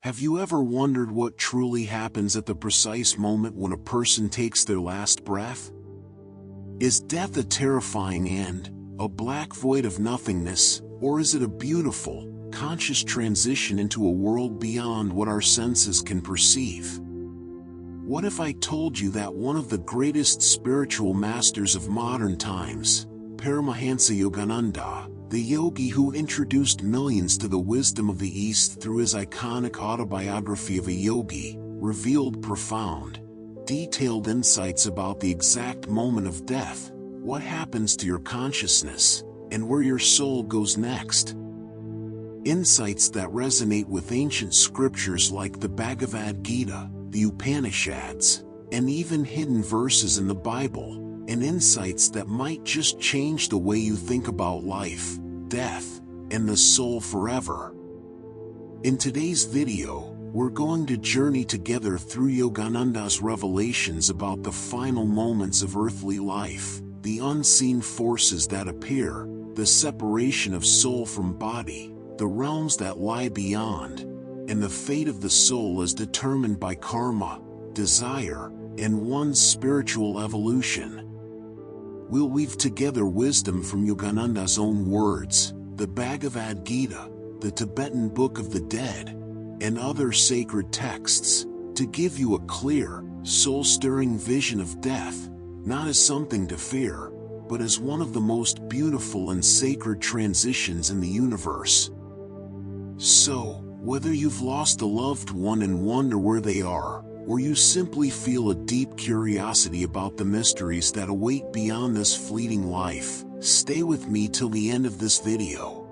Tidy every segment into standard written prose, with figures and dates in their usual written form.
Have you ever wondered what truly happens at the precise moment when a person takes their last breath? Is death a terrifying end, a black void of nothingness, or is it a beautiful, conscious transition into a world beyond what our senses can perceive? What if I told you that one of the greatest spiritual masters of modern times, Paramahansa Yogananda, the yogi who introduced millions to the wisdom of the East through his iconic autobiography of a yogi, revealed profound, detailed insights about the exact moment of death, what happens to your consciousness, and where your soul goes next. Insights that resonate with ancient scriptures like the Bhagavad Gita, the Upanishads, and even hidden verses in the Bible, and insights that might just change the way you think about life, death, and the soul forever. In today's video, we're going to journey together through Yogananda's revelations about the final moments of earthly life, the unseen forces that appear, the separation of soul from body, the realms that lie beyond, and the fate of the soul as determined by karma, desire, and one's spiritual evolution. We'll weave together wisdom from Yogananda's own words, the Bhagavad Gita, the Tibetan Book of the Dead, and other sacred texts, to give you a clear, soul-stirring vision of death, not as something to fear, but as one of the most beautiful and sacred transitions in the universe. So, whether you've lost a loved one and wonder where they are, or you simply feel a deep curiosity about the mysteries that await beyond this fleeting life, stay with me till the end of this video.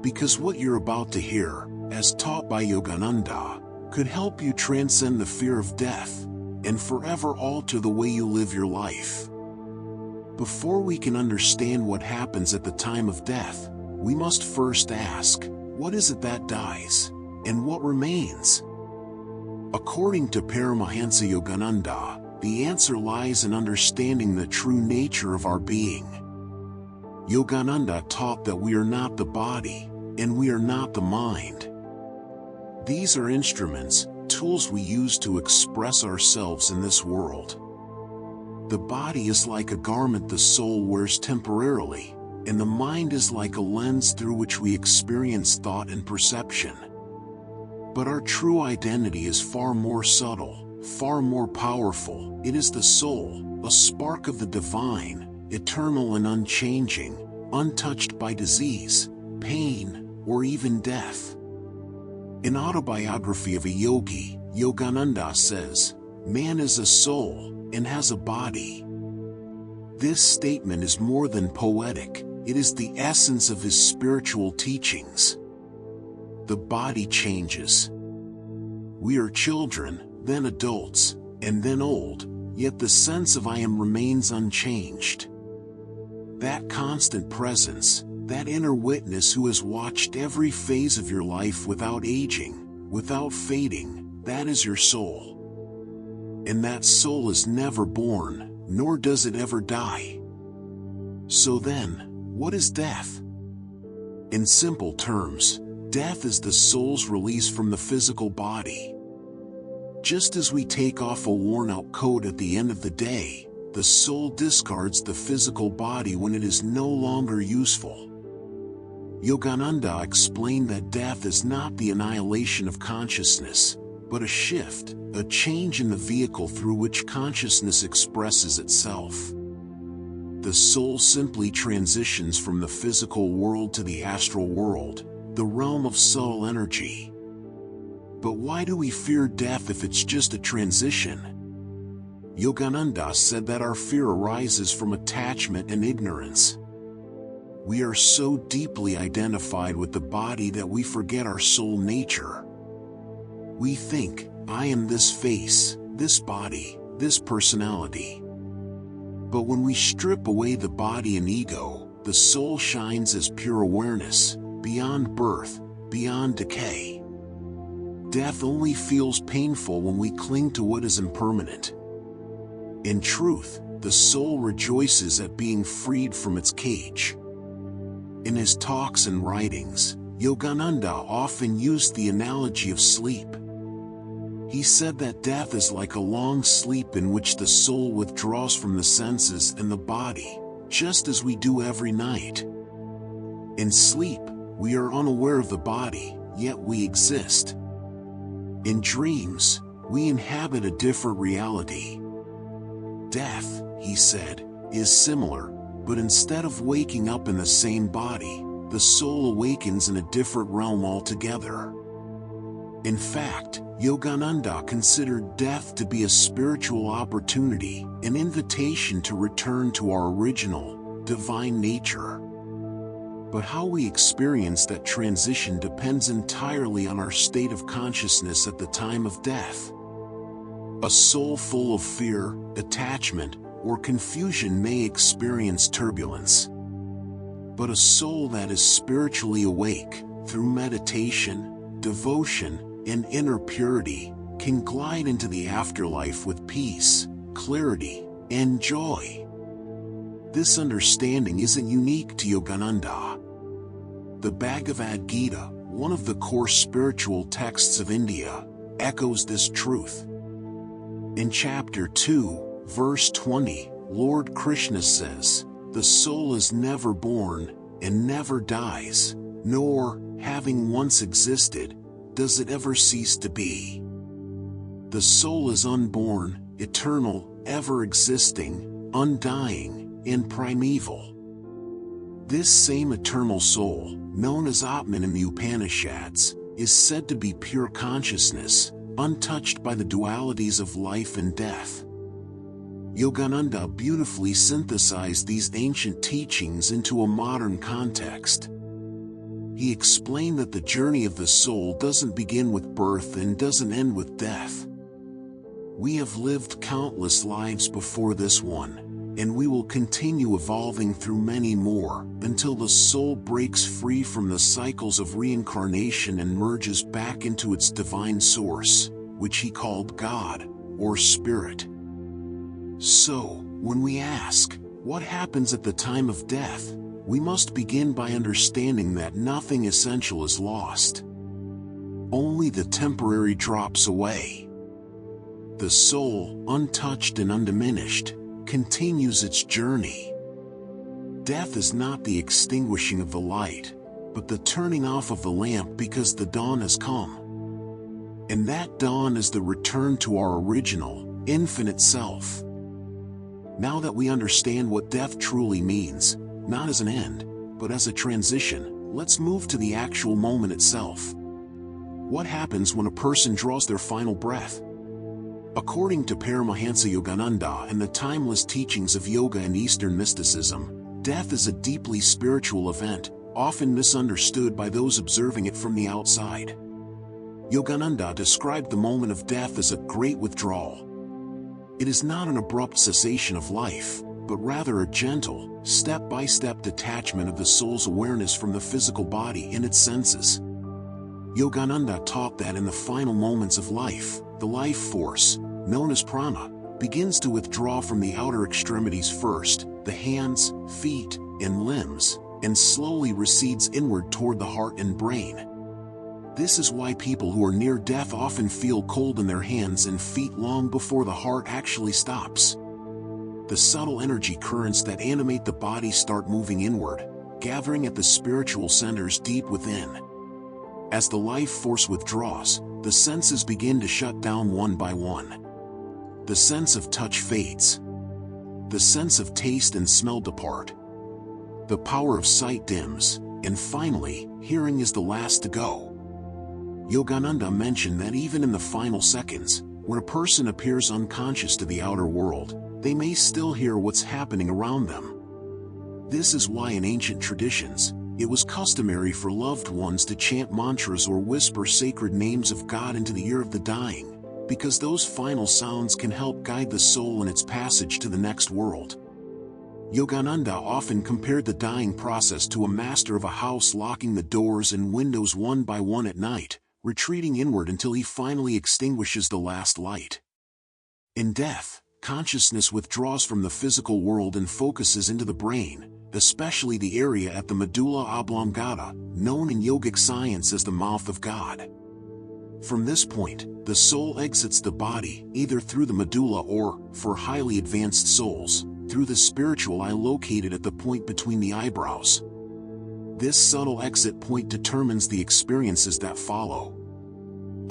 Because what you're about to hear, as taught by Yogananda, could help you transcend the fear of death, and forever alter the way you live your life. Before we can understand what happens at the time of death, we must first ask, what is it that dies, and what remains? According to Paramahansa Yogananda, the answer lies in understanding the true nature of our being. Yogananda taught that we are not the body, and we are not the mind. These are instruments, tools we use to express ourselves in this world. The body is like a garment the soul wears temporarily, and the mind is like a lens through which we experience thought and perception. But our true identity is far more subtle, far more powerful. It is the soul, a spark of the divine, eternal and unchanging, untouched by disease, pain, or even death. In Autobiography of a Yogi, Yogananda says, "Man is a soul, and has a body." This statement is more than poetic, it is the essence of his spiritual teachings. The body changes. We are children, then adults, and then old, yet the sense of I am remains unchanged. That constant presence, that inner witness who has watched every phase of your life without aging, without fading, that is your soul. And that soul is never born, nor does it ever die. So then, what is death? In simple terms, death is the soul's release from the physical body. Just as we take off a worn-out coat at the end of the day, the soul discards the physical body when it is no longer useful. Yogananda explained that death is not the annihilation of consciousness, but a shift, a change in the vehicle through which consciousness expresses itself. The soul simply transitions from the physical world to the astral world, the realm of subtle energy. But why do we fear death if it's just a transition? Yogananda said that our fear arises from attachment and ignorance. We are so deeply identified with the body that we forget our soul nature. We think, I am this face, this body, this personality. But when we strip away the body and ego, the soul shines as pure awareness, beyond birth, beyond decay. Death only feels painful when we cling to what is impermanent. In truth, the soul rejoices at being freed from its cage. In his talks and writings, Yogananda often used the analogy of sleep. He said that death is like a long sleep in which the soul withdraws from the senses and the body, just as we do every night. In sleep, we are unaware of the body, yet we exist. In dreams, we inhabit a different reality. Death, he said, is similar, but instead of waking up in the same body, the soul awakens in a different realm altogether. In fact, Yogananda considered death to be a spiritual opportunity, an invitation to return to our original, divine nature. But how we experience that transition depends entirely on our state of consciousness at the time of death. A soul full of fear, attachment, or confusion may experience turbulence. But a soul that is spiritually awake, through meditation, devotion, and inner purity, can glide into the afterlife with peace, clarity, and joy. This understanding isn't unique to Yogananda. The Bhagavad Gita, one of the core spiritual texts of India, echoes this truth. In chapter 2, verse 20, Lord Krishna says, "The soul is never born, and never dies, nor, having once existed, does it ever cease to be." The soul is unborn, eternal, ever-existing, undying, and primeval. This same eternal soul, known as Atman in the Upanishads, is said to be pure consciousness, untouched by the dualities of life and death. Yogananda beautifully synthesized these ancient teachings into a modern context. He explained that the journey of the soul doesn't begin with birth and doesn't end with death. We have lived countless lives before this one, and we will continue evolving through many more, until the soul breaks free from the cycles of reincarnation and merges back into its divine source, which he called God, or Spirit. So, when we ask, what happens at the time of death, we must begin by understanding that nothing essential is lost. Only the temporary drops away. The soul, untouched and undiminished, continues its journey. Death is not the extinguishing of the light, but the turning off of the lamp because the dawn has come. And that dawn is the return to our original, infinite self. Now that we understand what death truly means, not as an end, but as a transition, let's move to the actual moment itself. What happens when a person draws their final breath? According to Paramahansa Yogananda and the timeless teachings of yoga and Eastern mysticism, death is a deeply spiritual event, often misunderstood by those observing it from the outside. Yogananda described the moment of death as a great withdrawal. It is not an abrupt cessation of life, but rather a gentle, step-by-step detachment of the soul's awareness from the physical body and its senses. Yogananda taught that in the final moments of life, the life force, known as prana, begins to withdraw from the outer extremities first, the hands, feet, and limbs, and slowly recedes inward toward the heart and brain. This is why people who are near death often feel cold in their hands and feet long before the heart actually stops. The subtle energy currents that animate the body start moving inward, gathering at the spiritual centers deep within. As the life force withdraws, the senses begin to shut down one by one. The sense of touch fades. The sense of taste and smell depart. The power of sight dims, and finally, hearing is the last to go. Yogananda mentioned that even in the final seconds, when a person appears unconscious to the outer world, they may still hear what's happening around them. This is why in ancient traditions, it was customary for loved ones to chant mantras or whisper sacred names of God into the ear of the dying, because those final sounds can help guide the soul in its passage to the next world. Yogananda often compared the dying process to a master of a house locking the doors and windows one by one at night, retreating inward until he finally extinguishes the last light. In death, consciousness withdraws from the physical world and focuses into the brain, especially the area at the medulla oblongata, known in yogic science as the mouth of God. From this point, the soul exits the body, either through the medulla or, for highly advanced souls, through the spiritual eye located at the point between the eyebrows. This subtle exit point determines the experiences that follow.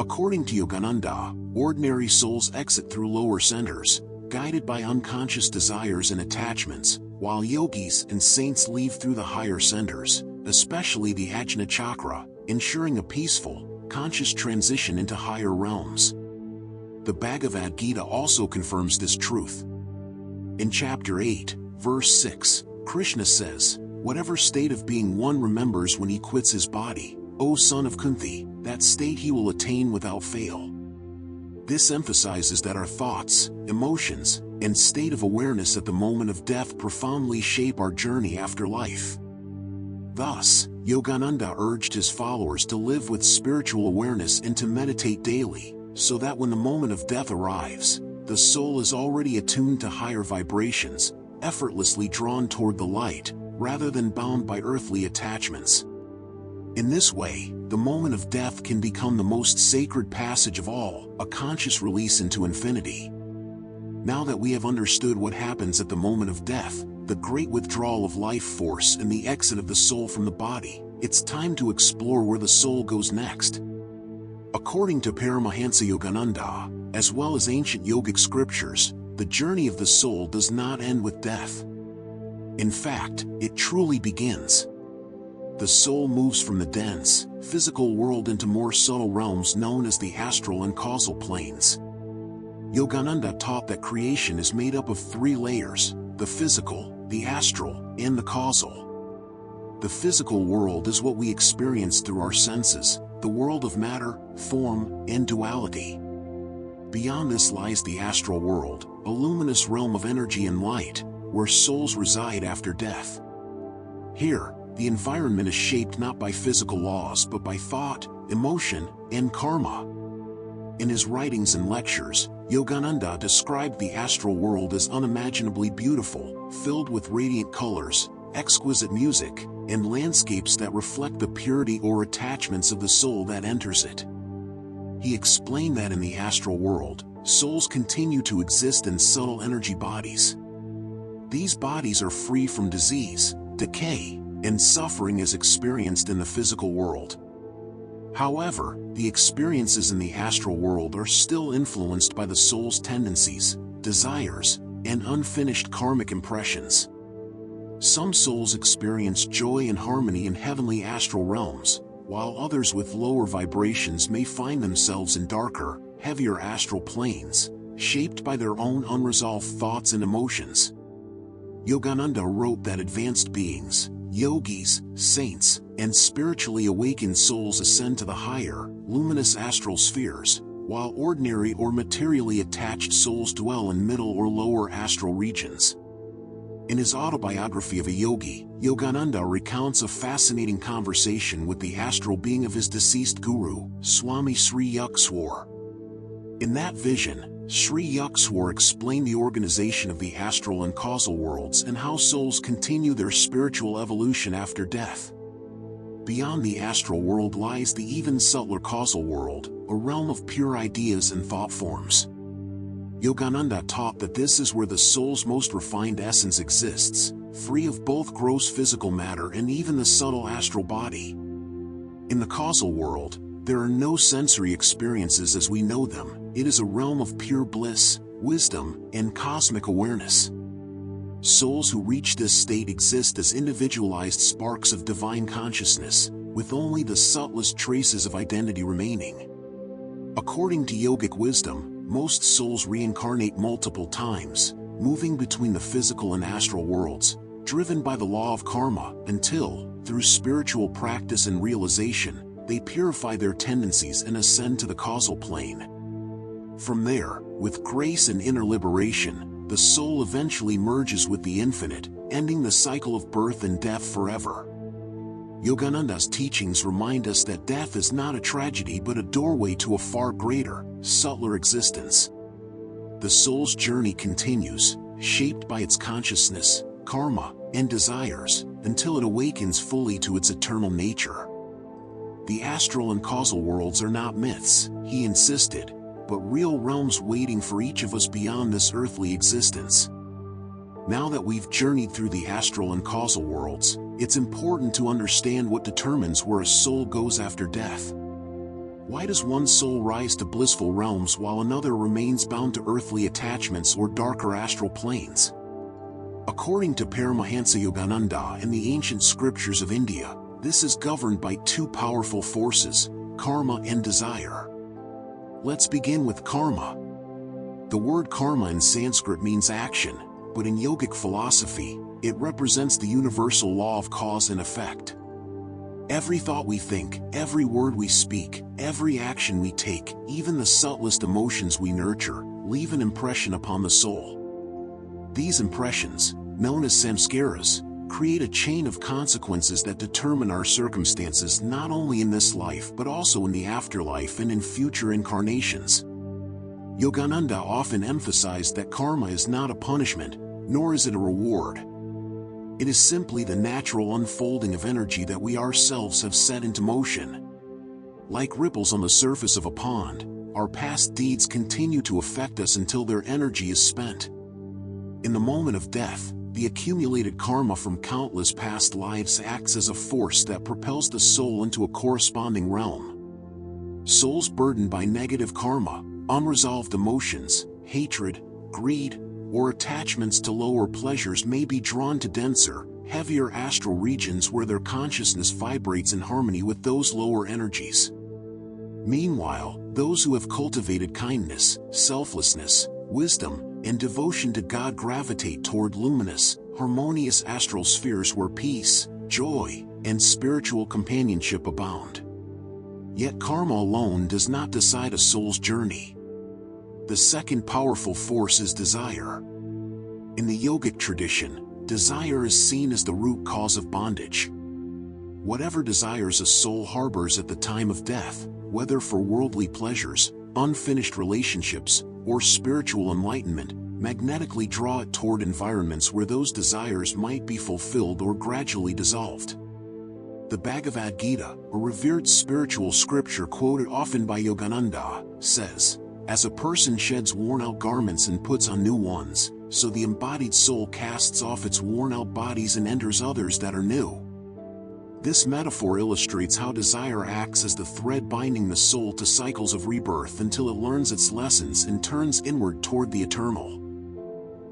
According to Yogananda, ordinary souls exit through lower centers, guided by unconscious desires and attachments, while yogis and saints leave through the higher centers, especially the Ajna chakra, ensuring a peaceful, conscious transition into higher realms. The Bhagavad Gita also confirms this truth. In chapter 8, verse 6, Krishna says, "Whatever state of being one remembers when he quits his body, O son of Kunti, that state he will attain without fail." This emphasizes that our thoughts, emotions, and state of awareness at the moment of death profoundly shape our journey after life. Thus, Yogananda urged his followers to live with spiritual awareness and to meditate daily, so that when the moment of death arrives, the soul is already attuned to higher vibrations, effortlessly drawn toward the light, rather than bound by earthly attachments. In this way, the moment of death can become the most sacred passage of all, a conscious release into infinity. Now that we have understood what happens at the moment of death, the great withdrawal of life force and the exit of the soul from the body, it's time to explore where the soul goes next. According to Paramahansa Yogananda, as well as ancient yogic scriptures, the journey of the soul does not end with death. In fact, it truly begins. The soul moves from the dense, physical world into more subtle realms known as the astral and causal planes. Yogananda taught that creation is made up of three layers: the physical, the astral, and the causal. The physical world is what we experience through our senses, the world of matter, form, and duality. Beyond this lies the astral world, a luminous realm of energy and light, where souls reside after death. Here, the environment is shaped not by physical laws but by thought, emotion, and karma. In his writings and lectures, Yogananda described the astral world as unimaginably beautiful, filled with radiant colors, exquisite music, and landscapes that reflect the purity or attachments of the soul that enters it. He explained that in the astral world, souls continue to exist in subtle energy bodies. These bodies are free from disease, decay, and suffering as experienced in the physical world. However, the experiences in the astral world are still influenced by the soul's tendencies, desires, and unfinished karmic impressions. Some souls experience joy and harmony in heavenly astral realms, while others with lower vibrations may find themselves in darker, heavier astral planes, shaped by their own unresolved thoughts and emotions. Yogananda wrote that advanced beings, yogis, saints, and spiritually awakened souls ascend to the higher, luminous astral spheres, while ordinary or materially attached souls dwell in middle or lower astral regions. In his autobiography of a yogi, Yogananda recounts a fascinating conversation with the astral being of his deceased guru, Swami Sri Yukteswar. In that vision, Sri Yukteswar explained the organization of the astral and causal worlds and how souls continue their spiritual evolution after death. Beyond the astral world lies the even subtler causal world, a realm of pure ideas and thought forms. Yogananda taught that this is where the soul's most refined essence exists, free of both gross physical matter and even the subtle astral body. In the causal world, there are no sensory experiences as we know them. It is a realm of pure bliss, wisdom, and cosmic awareness. Souls who reach this state exist as individualized sparks of divine consciousness, with only the subtlest traces of identity remaining. According to yogic wisdom, most souls reincarnate multiple times, moving between the physical and astral worlds, driven by the law of karma, until, through spiritual practice and realization, they purify their tendencies and ascend to the causal plane. From there, with grace and inner liberation, the soul eventually merges with the infinite, ending the cycle of birth and death forever. Yogananda's teachings remind us that death is not a tragedy but a doorway to a far greater, subtler existence. the soul's journey continues, shaped by its consciousness, karma, and desires, until it awakens fully to its eternal nature. The astral and causal worlds are not myths, he insisted, but real realms waiting for each of us beyond this earthly existence. Now that we've journeyed through the astral and causal worlds, it's important to understand what determines where a soul goes after death. Why does one soul rise to blissful realms while another remains bound to earthly attachments or darker astral planes? According to Paramahansa Yogananda and the ancient scriptures of India, this is governed by two powerful forces, karma and desire. Let's begin with karma. The word karma in Sanskrit means action, but in yogic philosophy, it represents the universal law of cause and effect. Every thought we think, every word we speak, every action we take, even the subtlest emotions we nurture, leave an impression upon the soul. These impressions, known as samskaras, create a chain of consequences that determine our circumstances not only in this life but also in the afterlife and in future incarnations. Yogananda often emphasized that karma is not a punishment, nor is it a reward. It is simply the natural unfolding of energy that we ourselves have set into motion. Like ripples on the surface of a pond, our past deeds continue to affect us until their energy is spent. In the moment of death, the accumulated karma from countless past lives acts as a force that propels the soul into a corresponding realm. Souls burdened by negative karma, unresolved emotions, hatred, greed, or attachments to lower pleasures may be drawn to denser, heavier astral regions where their consciousness vibrates in harmony with those lower energies. Meanwhile, those who have cultivated kindness, selflessness, wisdom, and devotion to God gravitate toward luminous, harmonious astral spheres where peace, joy, and spiritual companionship abound. Yet karma alone does not decide a soul's journey. The second powerful force is desire. In the yogic tradition, desire is seen as the root cause of bondage. Whatever desires a soul harbors at the time of death, whether for worldly pleasures, unfinished relationships, or spiritual enlightenment, magnetically draw it toward environments where those desires might be fulfilled or gradually dissolved. The Bhagavad Gita, a revered spiritual scripture quoted often by Yogananda, says, "As a person sheds worn-out garments and puts on new ones, so the embodied soul casts off its worn-out bodies and enters others that are new." This metaphor illustrates how desire acts as the thread binding the soul to cycles of rebirth until it learns its lessons and turns inward toward the eternal.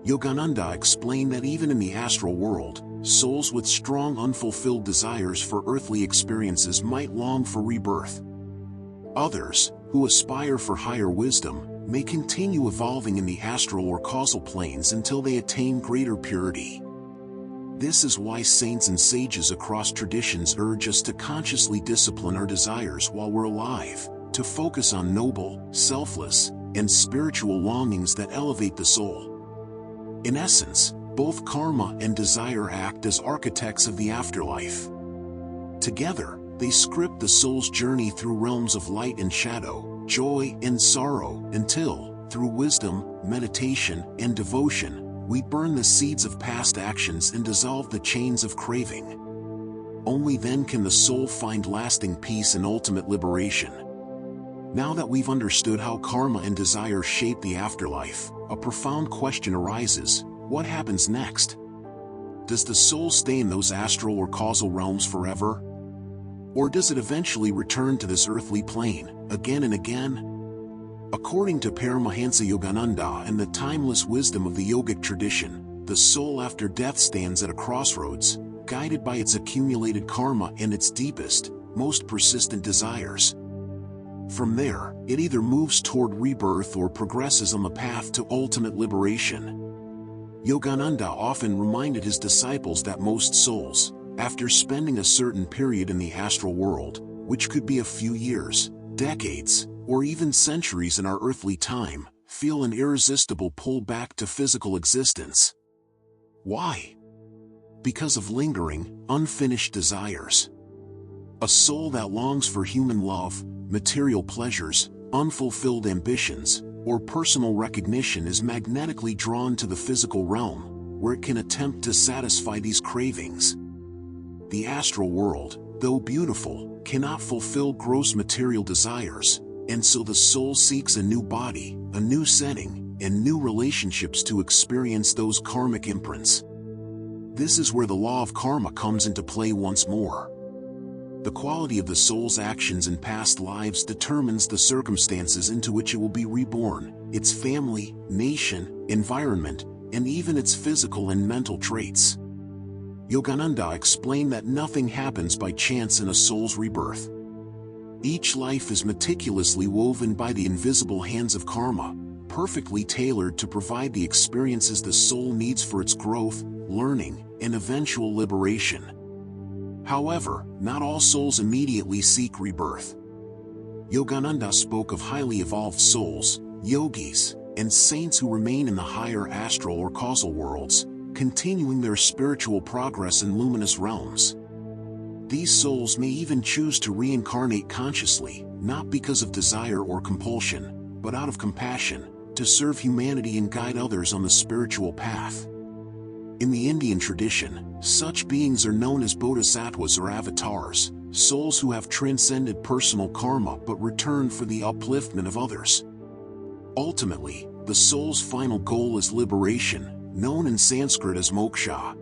Yogananda explained that even in the astral world, souls with strong unfulfilled desires for earthly experiences might long for rebirth. Others, who aspire for higher wisdom, may continue evolving in the astral or causal planes until they attain greater purity. This is why saints and sages across traditions urge us to consciously discipline our desires while we're alive, to focus on noble, selfless, and spiritual longings that elevate the soul. In essence, both karma and desire act as architects of the afterlife. Together, they script the soul's journey through realms of light and shadow, joy and sorrow, until, through wisdom, meditation, and devotion, we burn the seeds of past actions and dissolve the chains of craving. Only then can the soul find lasting peace and ultimate liberation. Now that we've understood how karma and desire shape the afterlife, a profound question arises: what happens next? Does the soul stay in those astral or causal realms forever? Or does it eventually return to this earthly plane, again and again? According to Paramahansa Yogananda and the timeless wisdom of the yogic tradition, the soul after death stands at a crossroads, guided by its accumulated karma and its deepest, most persistent desires. From there, it either moves toward rebirth or progresses on the path to ultimate liberation. Yogananda often reminded his disciples that most souls, after spending a certain period in the astral world, which could be a few years, decades, or even centuries in our earthly time, feel an irresistible pull back to physical existence. Why? Because of lingering, unfinished desires. A soul that longs for human love, material pleasures, unfulfilled ambitions, or personal recognition is magnetically drawn to the physical realm, where it can attempt to satisfy these cravings. The astral world, though beautiful, cannot fulfill gross material desires, and so the soul seeks a new body, a new setting, and new relationships to experience those karmic imprints. This is where the law of karma comes into play once more. The quality of the soul's actions in past lives determines the circumstances into which it will be reborn, its family, nation, environment, and even its physical and mental traits. Yogananda explained that nothing happens by chance in a soul's rebirth. Each life is meticulously woven by the invisible hands of karma, perfectly tailored to provide the experiences the soul needs for its growth, learning, and eventual liberation. However, not all souls immediately seek rebirth. Yogananda spoke of highly evolved souls, yogis, and saints who remain in the higher astral or causal worlds, continuing their spiritual progress in luminous realms. These souls may even choose to reincarnate consciously, not because of desire or compulsion, but out of compassion, to serve humanity and guide others on the spiritual path. In the Indian tradition, such beings are known as bodhisattvas or avatars, souls who have transcended personal karma but return for the upliftment of others. Ultimately, the soul's final goal is liberation, known in Sanskrit as moksha.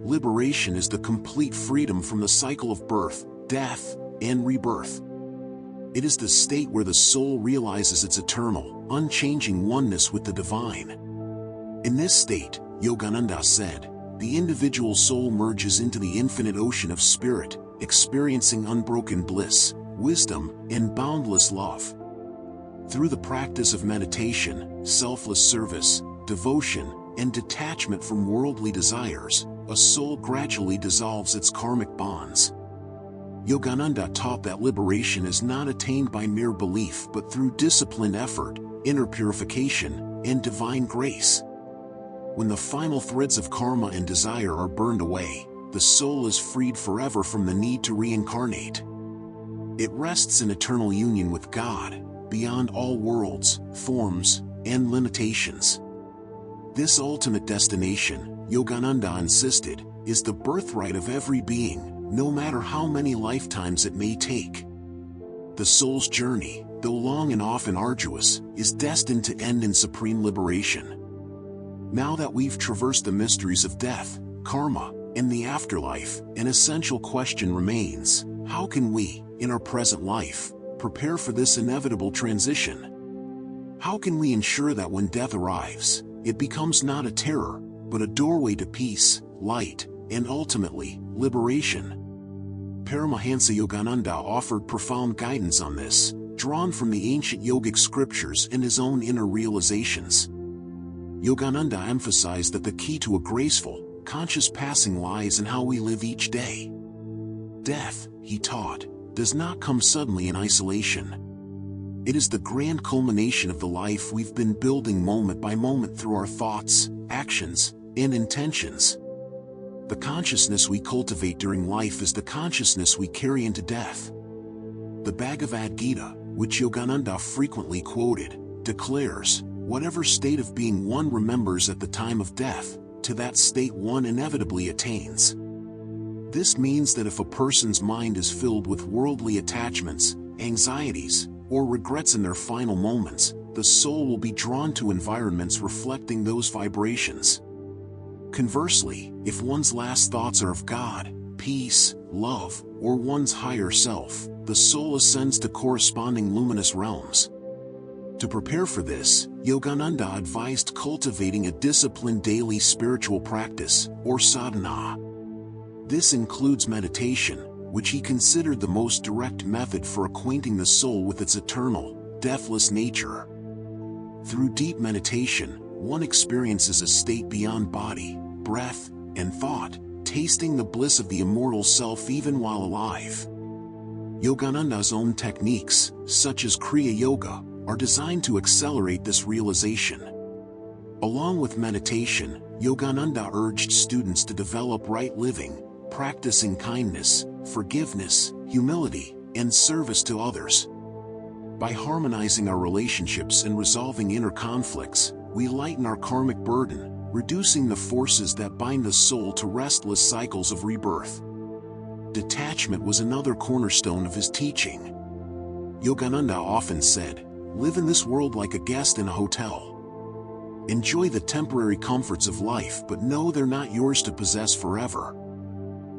Liberation is the complete freedom from the cycle of birth, death, and rebirth. It is the state where the soul realizes its eternal, unchanging oneness with the divine. In this state, Yogananda said, the individual soul merges into the infinite ocean of spirit, experiencing unbroken bliss, wisdom, and boundless love. Through the practice of meditation, selfless service, devotion, and detachment from worldly desires, a soul gradually dissolves its karmic bonds. Yogananda taught that liberation is not attained by mere belief but through disciplined effort, inner purification, and divine grace. When the final threads of karma and desire are burned away, the soul is freed forever from the need to reincarnate. It rests in eternal union with God, beyond all worlds, forms, and limitations. This ultimate destination, Yogananda insisted, is the birthright of every being, no matter how many lifetimes it may take. The soul's journey, though long and often arduous, is destined to end in supreme liberation. Now that we've traversed the mysteries of death, karma, and the afterlife, an essential question remains: how can we, in our present life, prepare for this inevitable transition? How can we ensure that when death arrives, it becomes not a terror, but a doorway to peace, light, and ultimately, liberation? Paramahansa Yogananda offered profound guidance on this, drawn from the ancient yogic scriptures and his own inner realizations. Yogananda emphasized that the key to a graceful, conscious passing lies in how we live each day. Death, he taught, does not come suddenly in isolation. It is the grand culmination of the life we've been building moment by moment through our thoughts, actions, and intentions. The consciousness we cultivate during life is the consciousness we carry into death. The Bhagavad Gita, which Yogananda frequently quoted, declares, "Whatever state of being one remembers at the time of death, to that state one inevitably attains." This means that if a person's mind is filled with worldly attachments, anxieties, or regrets in their final moments, the soul will be drawn to environments reflecting those vibrations. Conversely, if one's last thoughts are of God, peace, love, or one's higher self, the soul ascends to corresponding luminous realms. To prepare for this, Yogananda advised cultivating a disciplined daily spiritual practice, or sadhana. This includes meditation, which he considered the most direct method for acquainting the soul with its eternal, deathless nature. Through deep meditation, one experiences a state beyond body, breath, and thought, tasting the bliss of the immortal self even while alive. Yogananda's own techniques, such as Kriya Yoga, are designed to accelerate this realization. Along with meditation, Yogananda urged students to develop right living, practicing kindness, forgiveness, humility, and service to others. By harmonizing our relationships and resolving inner conflicts, we lighten our karmic burden, reducing the forces that bind the soul to restless cycles of rebirth. Detachment was another cornerstone of his teaching. Yogananda often said, "Live in this world like a guest in a hotel. Enjoy the temporary comforts of life, but know they're not yours to possess forever."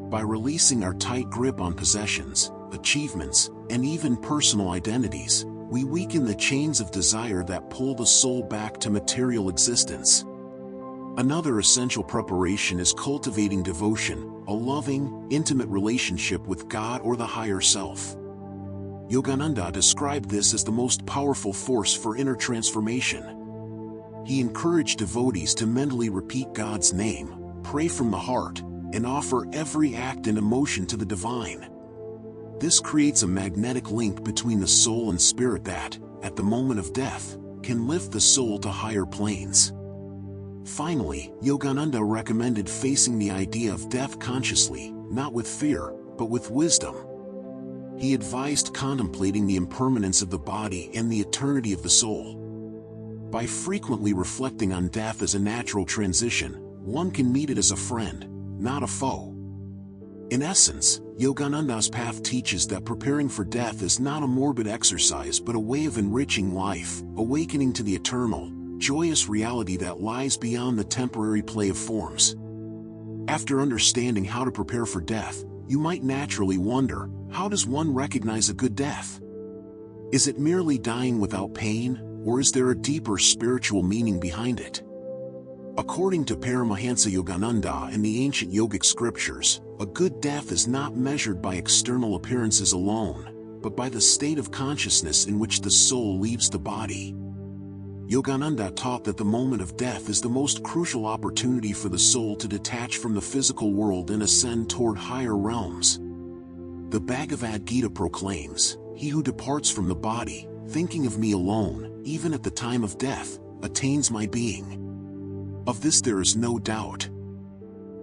By releasing our tight grip on possessions, achievements, and even personal identities, we weaken the chains of desire that pull the soul back to material existence. Another essential preparation is cultivating devotion, a loving, intimate relationship with God or the higher self. Yogananda described this as the most powerful force for inner transformation. He encouraged devotees to mentally repeat God's name, pray from the heart, and offer every act and emotion to the divine. This creates a magnetic link between the soul and spirit that, at the moment of death, can lift the soul to higher planes. Finally, Yogananda recommended facing the idea of death consciously, not with fear, but with wisdom. He advised contemplating the impermanence of the body and the eternity of the soul. By frequently reflecting on death as a natural transition, one can meet it as a friend, not a foe. In essence, Yogananda's path teaches that preparing for death is not a morbid exercise but a way of enriching life, awakening to the eternal, joyous reality that lies beyond the temporary play of forms. After understanding how to prepare for death, you might naturally wonder, how does one recognize a good death? Is it merely dying without pain, or is there a deeper spiritual meaning behind it? According to Paramahansa Yogananda and the ancient yogic scriptures, a good death is not measured by external appearances alone, but by the state of consciousness in which the soul leaves the body. Yogananda taught that the moment of death is the most crucial opportunity for the soul to detach from the physical world and ascend toward higher realms. The Bhagavad Gita proclaims, "He who departs from the body, thinking of me alone, even at the time of death, attains my being." Of this there is no doubt.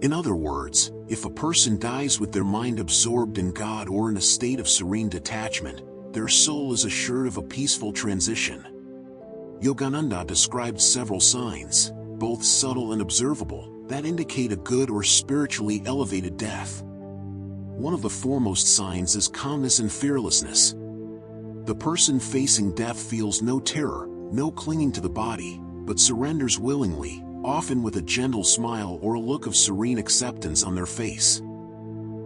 In other words, if a person dies with their mind absorbed in God or in a state of serene detachment, their soul is assured of a peaceful transition. Yogananda described several signs, both subtle and observable, that indicate a good or spiritually elevated death. One of the foremost signs is calmness and fearlessness. The person facing death feels no terror, no clinging to the body, but surrenders willingly, often with a gentle smile or a look of serene acceptance on their face.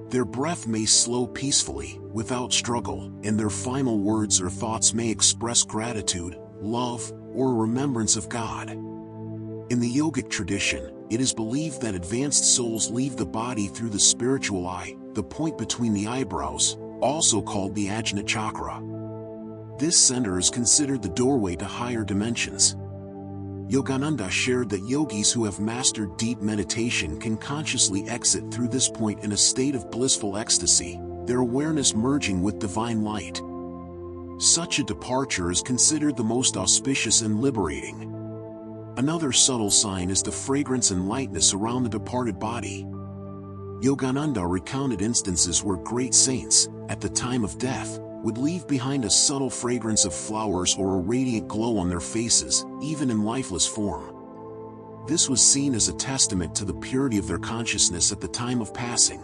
Their breath may slow peacefully, without struggle, and their final words or thoughts may express gratitude, love, or a remembrance of God. In the yogic tradition, it is believed that advanced souls leave the body through the spiritual eye, the point between the eyebrows, also called the Ajna chakra. This center is considered the doorway to higher dimensions. Yogananda shared that yogis who have mastered deep meditation can consciously exit through this point in a state of blissful ecstasy, their awareness merging with divine light. Such a departure is considered the most auspicious and liberating. Another subtle sign is the fragrance and lightness around the departed body. Yogananda recounted instances where great saints, at the time of death, would leave behind a subtle fragrance of flowers or a radiant glow on their faces, even in lifeless form. This was seen as a testament to the purity of their consciousness at the time of passing.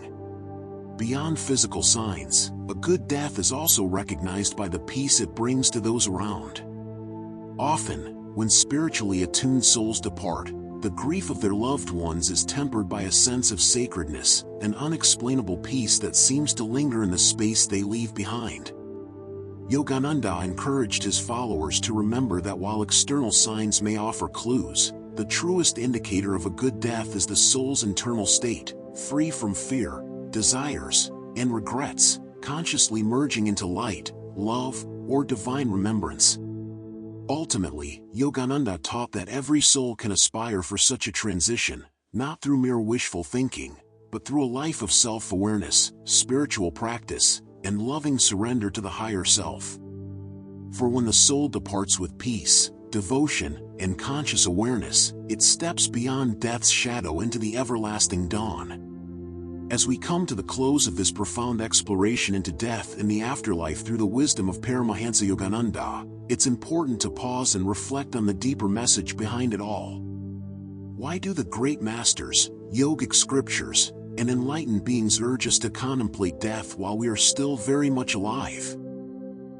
Beyond physical signs, a good death is also recognized by the peace it brings to those around. Often, when spiritually attuned souls depart, the grief of their loved ones is tempered by a sense of sacredness, an unexplainable peace that seems to linger in the space they leave behind. Yogananda encouraged his followers to remember that while external signs may offer clues, the truest indicator of a good death is the soul's internal state, free from fear, desires, and regrets, consciously merging into light, love, or divine remembrance. Ultimately, Yogananda taught that every soul can aspire for such a transition, not through mere wishful thinking, but through a life of self-awareness, spiritual practice, and loving surrender to the higher self. For when the soul departs with peace, devotion, and conscious awareness, it steps beyond death's shadow into the everlasting dawn. As we come to the close of this profound exploration into death and the afterlife through the wisdom of Paramahansa Yogananda, it's important to pause and reflect on the deeper message behind it all. Why do the great masters, yogic scriptures, and enlightened beings urge us to contemplate death while we are still very much alive?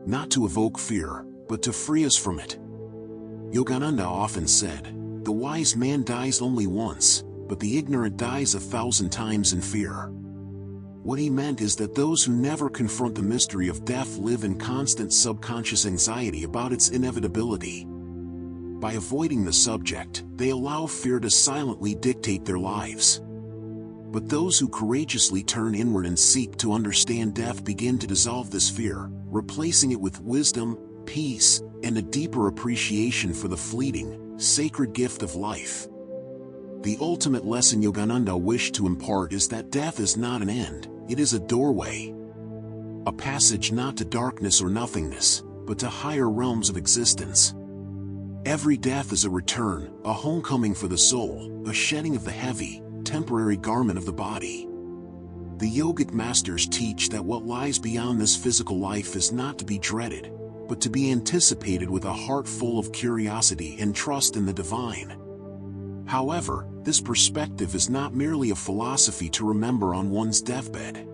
Not to evoke fear, but to free us from it. Yogananda often said, "The wise man dies only once, but the ignorant dies 1,000 times in fear." What he meant is that those who never confront the mystery of death live in constant subconscious anxiety about its inevitability. By avoiding the subject, they allow fear to silently dictate their lives. But those who courageously turn inward and seek to understand death begin to dissolve this fear, replacing it with wisdom, peace, and a deeper appreciation for the fleeting, sacred gift of life. The ultimate lesson Yogananda wished to impart is that death is not an end, it is a doorway. A passage not to darkness or nothingness, but to higher realms of existence. Every death is a return, a homecoming for the soul, a shedding of the heavy, temporary garment of the body. The yogic masters teach that what lies beyond this physical life is not to be dreaded, but to be anticipated with a heart full of curiosity and trust in the divine. However, this perspective is not merely a philosophy to remember on one's deathbed.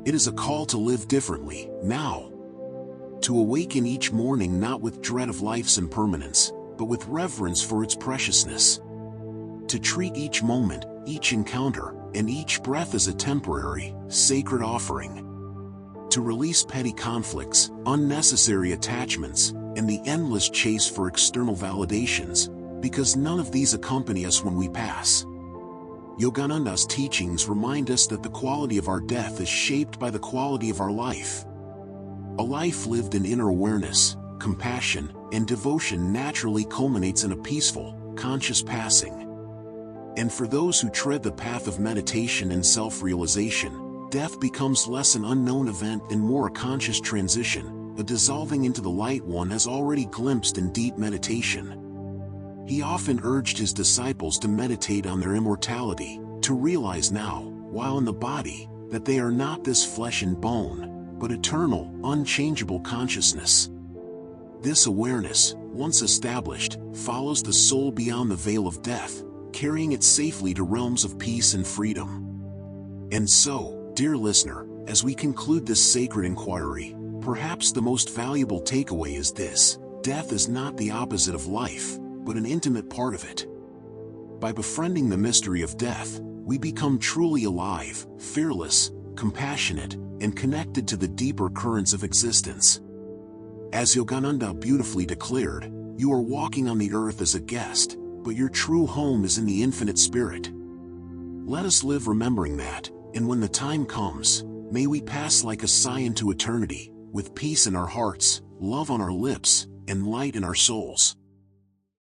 It is a call to live differently, now. To awaken each morning not with dread of life's impermanence, but with reverence for its preciousness. To treat each moment, each encounter, and each breath as a temporary, sacred offering. To release petty conflicts, unnecessary attachments, and the endless chase for external validations, because none of these accompany us when we pass. Yogananda's teachings remind us that the quality of our death is shaped by the quality of our life. A life lived in inner awareness, compassion, and devotion naturally culminates in a peaceful, conscious passing. And for those who tread the path of meditation and self-realization, death becomes less an unknown event and more a conscious transition, a dissolving into the light one has already glimpsed in deep meditation. He often urged his disciples to meditate on their immortality, to realize now, while in the body, that they are not this flesh and bone, but eternal, unchangeable consciousness. This awareness, once established, follows the soul beyond the veil of death, carrying it safely to realms of peace and freedom. And so, dear listener, as we conclude this sacred inquiry, perhaps the most valuable takeaway is this: death is not the opposite of life, but an intimate part of it. By befriending the mystery of death, we become truly alive, fearless, compassionate, and connected to the deeper currents of existence. As Yogananda beautifully declared, you are walking on the earth as a guest, but your true home is in the infinite spirit. Let us live remembering that, and when the time comes, may we pass like a sigh into eternity, with peace in our hearts, love on our lips, and light in our souls.